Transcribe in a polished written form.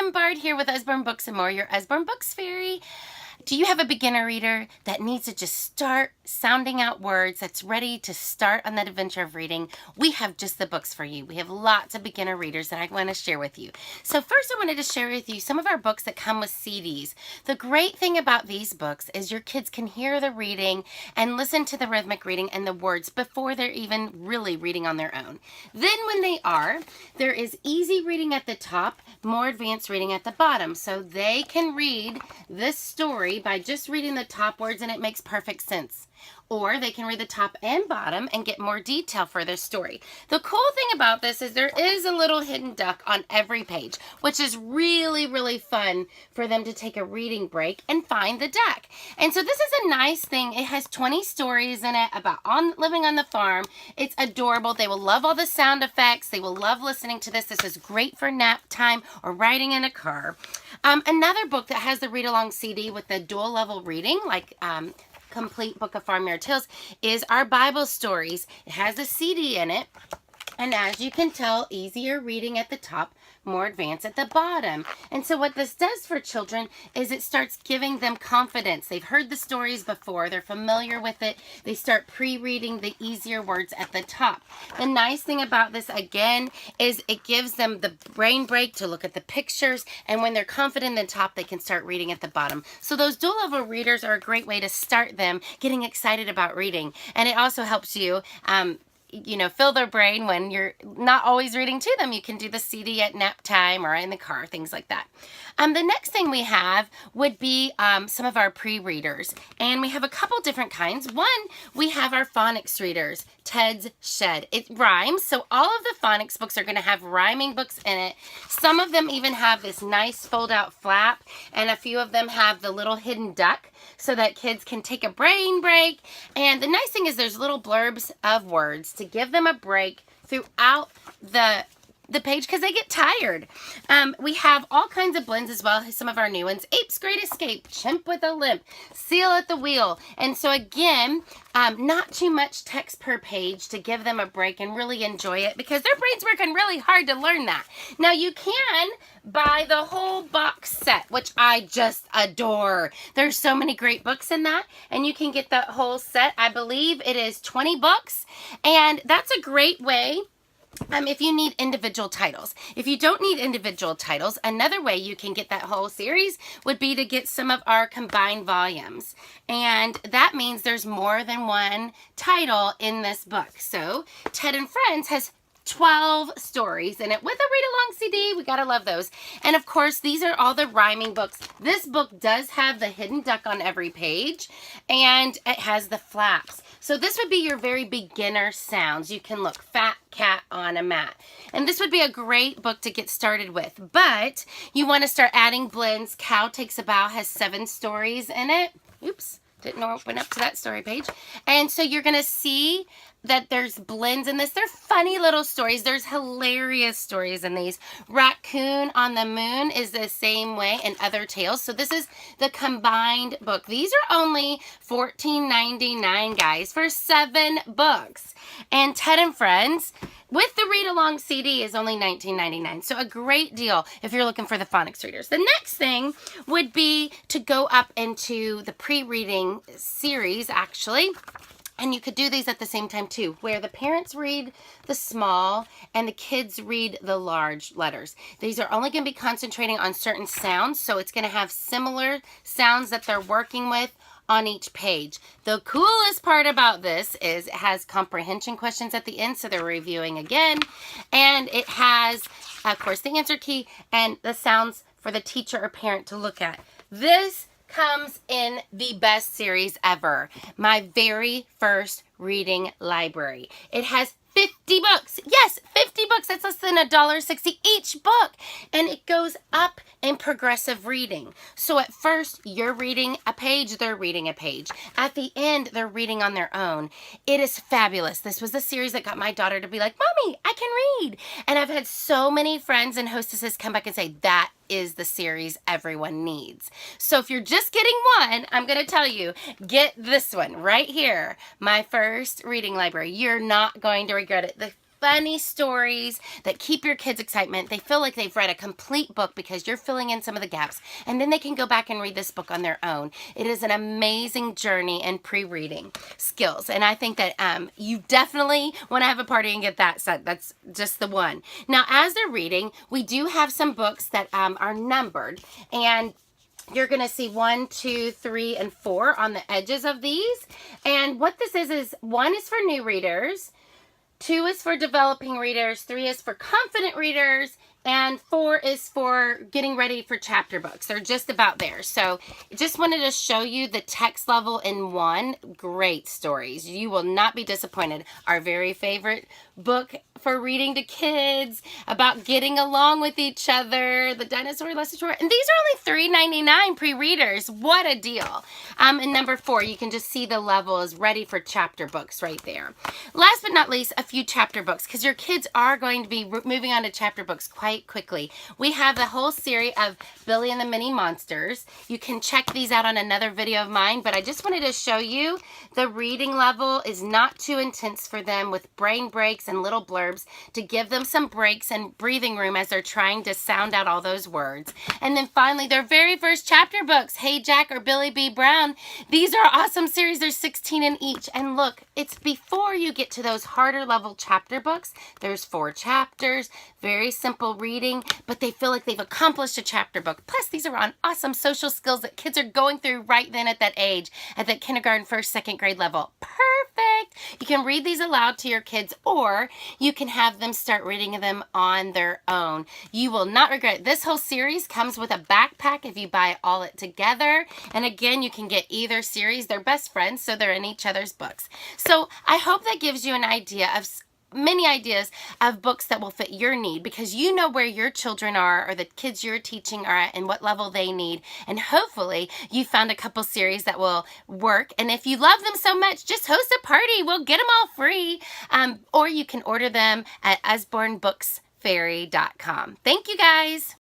Lombard here with Usborne Books and More, your Usborne Books Fairy. Do you have a beginner reader that needs to just start sounding out words, that's ready to start on that adventure of reading? We have just the books for you. We have lots of beginner readers that I want to share with you. So first I wanted to share with you some of our books that come with CDs. The great thing about these books is your kids can hear the reading and listen to the rhythmic reading and the words before they're even really reading on their own. Then when they are, there is easy reading at the top, more advanced reading at the bottom. So they can read this story by just reading the top words and it makes perfect sense. Or they can read the top and bottom and get more detail for their story. The cool thing about this is there is a little hidden duck on every page, which is really, really fun for them to take a reading break and find the duck. And so this is a nice thing. It has 20 stories in it about living on the farm. It's adorable. They will love all the sound effects. They will love listening to this. This is great for nap time or riding in a car. Another book that has the read-along CD with the dual level reading, like Complete Book of Farmyard Tales, is our Bible stories. It has a CD in it, and as you can tell, easier reading at the top, more advanced at the bottom. And so what this does for children is it starts giving them confidence. They've heard the stories before, they're familiar with it, they start pre-reading the easier words at the top. The nice thing about this, again, is it gives them the brain break to look at the pictures, and when they're confident in the top, they can start reading at the bottom. So those dual level readers are a great way to start them getting excited about reading. And it also helps you fill their brain when you're not always reading to them. You can do the CD at nap time or in the car, things like that. The next thing we have would be some of our pre-readers. And we have a couple different kinds. One, we have our phonics readers, Ted's Shed. It rhymes, so all of the phonics books are going to have rhyming books in it. Some of them even have this nice fold-out flap, and a few of them have the little hidden duck so that kids can take a brain break. And the nice thing is there's little blurbs of words to give them a break throughout the page because they get tired. We have all kinds of blends as well. Some of our new ones: Ape's Great Escape, Chimp with a Limp, Seal at the Wheel. And so again, not too much text per page to give them a break and really enjoy it because their brain's working really hard to learn that. Now you can buy the whole box set, which I just adore. There's so many great books in that, and you can get that whole set. I believe it is 20 books, and that's a great way if you need individual titles. If you don't need individual titles, another way you can get that whole series would be to get some of our combined volumes. And that means there's more than one title in this book. So Ted and Friends has 12 stories in it with a read-along CD. We gotta love those. And of course, these are all the rhyming books. This book does have the hidden duck on every page, and it has the flaps. So this would be your very beginner sounds. You can look fat cat on a mat. And this would be a great book to get started with. But you want to start adding blends. Cow Takes a Bow has 7 stories in it. Oops. Didn't open up to that story page. And so you're going to see that there's blends in this. They're funny little stories. There's hilarious stories in these. Raccoon on the Moon is the same way, and Other Tales. So this is the combined book. These are only $14.99, guys, for 7 books. And Ted and Friends with the read-along CD is only $19.99. So a great deal if you're looking for the phonics readers. The next thing would be to go up into the pre-reading series, actually. And you could do these at the same time too, where the parents read the small and the kids read the large letters. These are only going to be concentrating on certain sounds, so it's going to have similar sounds that they're working with on each page. The coolest part about this is it has comprehension questions at the end, so they're reviewing again. And it has, of course, the answer key and the sounds for the teacher or parent to look at. This comes in the best series ever, my very first reading library. It has 50 books. Yes, 50 books. That's less than $1.60 each book. And it goes up in progressive reading. So at first, you're reading a page, they're reading a page. At the end, they're reading on their own. It is fabulous. This was the series that got my daughter to be like, Mommy, I can read. And I've had so many friends and hostesses come back and say, that is the series everyone needs. So if you're just getting one, I'm going to tell you, get this one right here, my first reading library. You're not going to regret it. The funny stories that keep your kids' excitement. They feel like they've read a complete book because you're filling in some of the gaps, and then they can go back and read this book on their own. It is an amazing journey in pre-reading skills, and I think that you definitely want to have a party and get that set. That's just the one. Now, as they're reading, we do have some books that are numbered, and you're going to see 1, 2, 3, and 4 on the edges of these. And what this is 1 is for new readers, 2 is for developing readers, 3 is for confident readers, and 4 is for getting ready for chapter books. They're just about there. So just wanted to show you the text level in 1. Great stories. You will not be disappointed. Our very favorite book for reading to kids about getting along with each other, the dinosaur lesson short. And these are only $3.99 pre-readers. What a deal. And number 4, you can just see the level is ready for chapter books right there. Last but not least, a few chapter books, because your kids are going to be moving on to chapter books quite quickly. We have the whole series of Billy and the Mini Monsters. You can check these out on another video of mine, but I just wanted to show you the reading level is not too intense for them, with brain breaks and little blurbs to give them some breaks and breathing room as they're trying to sound out all those words. And then finally, their very first chapter books, Hey Jack or Billy B. Brown. These are awesome series. There's 16 in each. And look, it's before you get to those harder level chapter books. There's 4 chapters, very simple reading, but they feel like they've accomplished a chapter book. Plus, these are on awesome social skills that kids are going through right then at that age, at that kindergarten, 1st, 2nd grade level. Perfect. You can read these aloud to your kids, or you can have them start reading them on their own. You will not regret it. This whole series comes with a backpack if you buy all it together. And again, you can get either series. They're best friends, so they're in each other's books. So I hope that gives you an idea of many ideas of books that will fit your need, because you know where your children are, or the kids you're teaching are at, and what level they need. And hopefully you found a couple series that will work. And if you love them so much, just host a party. We'll get them all free. Or you can order them at usbornebooksfairy.com. Thank you, guys.